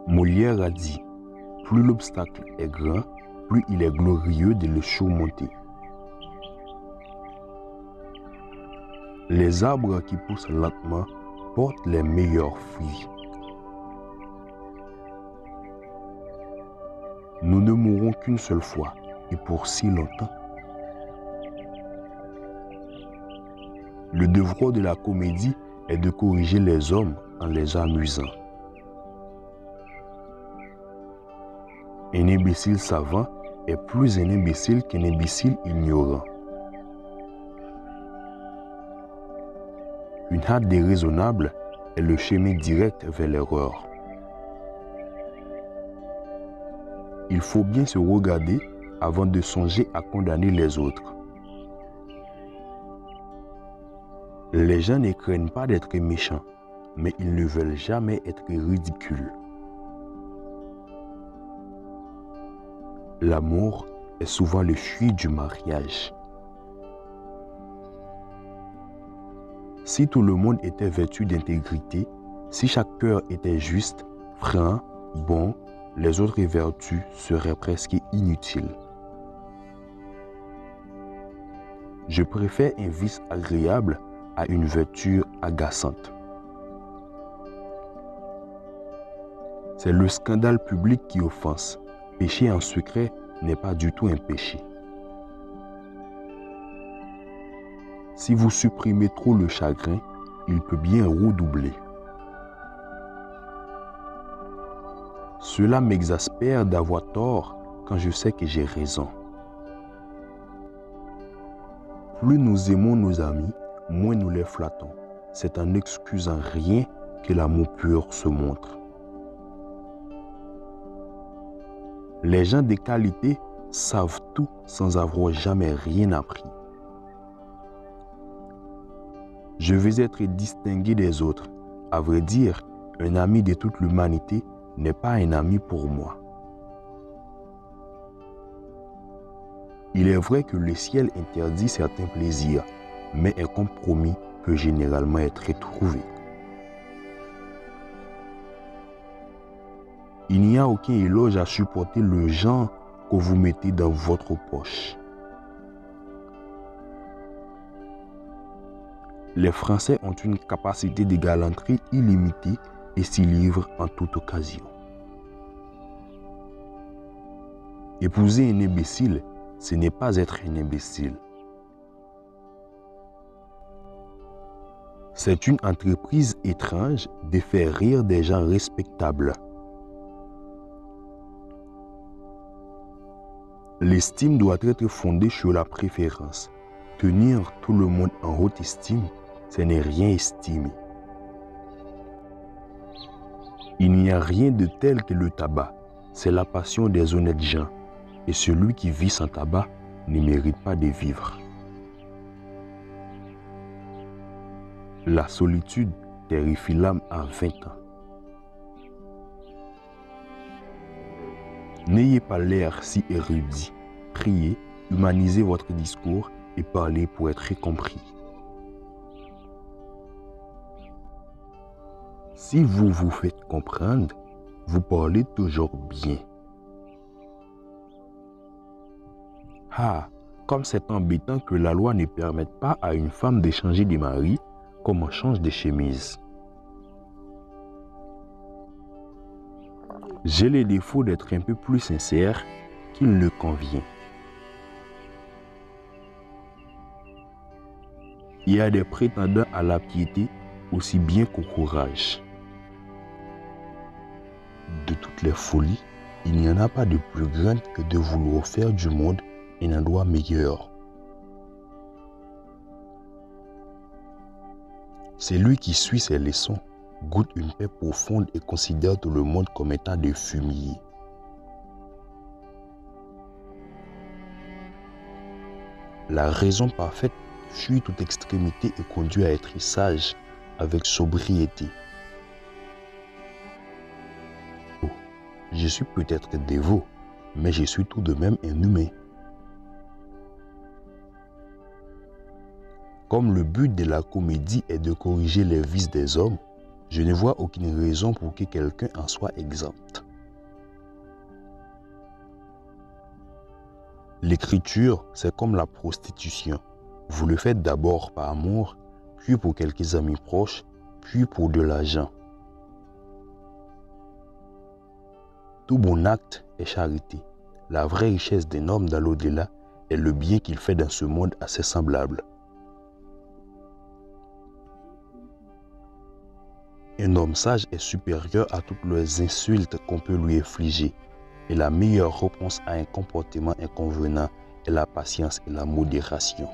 Molière a dit, plus l'obstacle est grand, plus il est glorieux de le surmonter. Les arbres qui poussent lentement portent les meilleurs fruits. Nous ne mourrons qu'une seule fois, et pour si longtemps. Le devoir de la comédie est de corriger les hommes en les amusant. Un imbécile savant est plus un imbécile qu'un imbécile ignorant. Une hâte déraisonnable est le chemin direct vers l'erreur. Il faut bien se regarder avant de songer à condamner les autres. Les gens ne craignent pas d'être méchants, mais ils ne veulent jamais être ridicules. L'amour est souvent le fruit du mariage. Si tout le monde était vêtu d'intégrité, si chaque cœur était juste, franc, bon, les autres vertus seraient presque inutiles. Je préfère un vice agréable à une vertu agaçante. C'est le scandale public qui offense. Pécher en secret n'est pas du tout un péché. Si vous supprimez trop le chagrin, il peut bien redoubler. Cela m'exaspère d'avoir tort quand je sais que j'ai raison. Plus nous aimons nos amis, moins nous les flattons. C'est en n'excusant rien que l'amour pur se montre. Les gens de qualité savent tout sans avoir jamais rien appris. Je veux être distingué des autres. À vrai dire, un ami de toute l'humanité n'est pas un ami pour moi. Il est vrai que le ciel interdit certains plaisirs, mais un compromis peut généralement être trouvé. Il n'y a aucun éloge à supporter le genre que vous mettez dans votre poche. Les Français ont une capacité de galanterie illimitée et s'y livrent en toute occasion. Épouser un imbécile, ce n'est pas être un imbécile. C'est une entreprise étrange de faire rire des gens respectables. L'estime doit être fondée sur la préférence. Tenir tout le monde en haute estime, ce n'est rien estimer. Il n'y a rien de tel que le tabac. C'est la passion des honnêtes gens. Et celui qui vit sans tabac ne mérite pas de vivre. La solitude terrifie l'âme à 20 ans. N'ayez pas l'air si érudit. Priez, humanisez votre discours et parlez pour être compris. Si vous vous faites comprendre, vous parlez toujours bien. Ah, comme c'est embêtant que la loi ne permette pas à une femme de changer de mari comme on change de chemise. J'ai le défaut d'être un peu plus sincère qu'il ne convient. Il y a des prétendants à la piété aussi bien qu'au courage. De toutes les folies, il n'y en a pas de plus grande que de vouloir faire du monde un endroit meilleur. Celui qui suit ses leçons goûte une paix profonde et considère tout le monde comme étant des fumiers. La raison parfaite fuit toute extrémité et conduit à être sage avec sobriété. Oh, je suis peut-être dévot, mais je suis tout de même un humain. Comme le but de la comédie est de corriger les vices des hommes, Je ne vois aucune raison pour que quelqu'un en soit exempt. L'écriture, c'est comme la prostitution. Vous le faites d'abord par amour, puis pour quelques amis proches, puis pour de l'argent. Tout bon acte est charité. La vraie richesse d'un homme dans l'au-delà est le bien qu'il fait dans ce monde à ses semblables. Un homme sage est supérieur à toutes les insultes qu'on peut lui infliger. Et la meilleure réponse à un comportement inconvenant est la patience et la modération.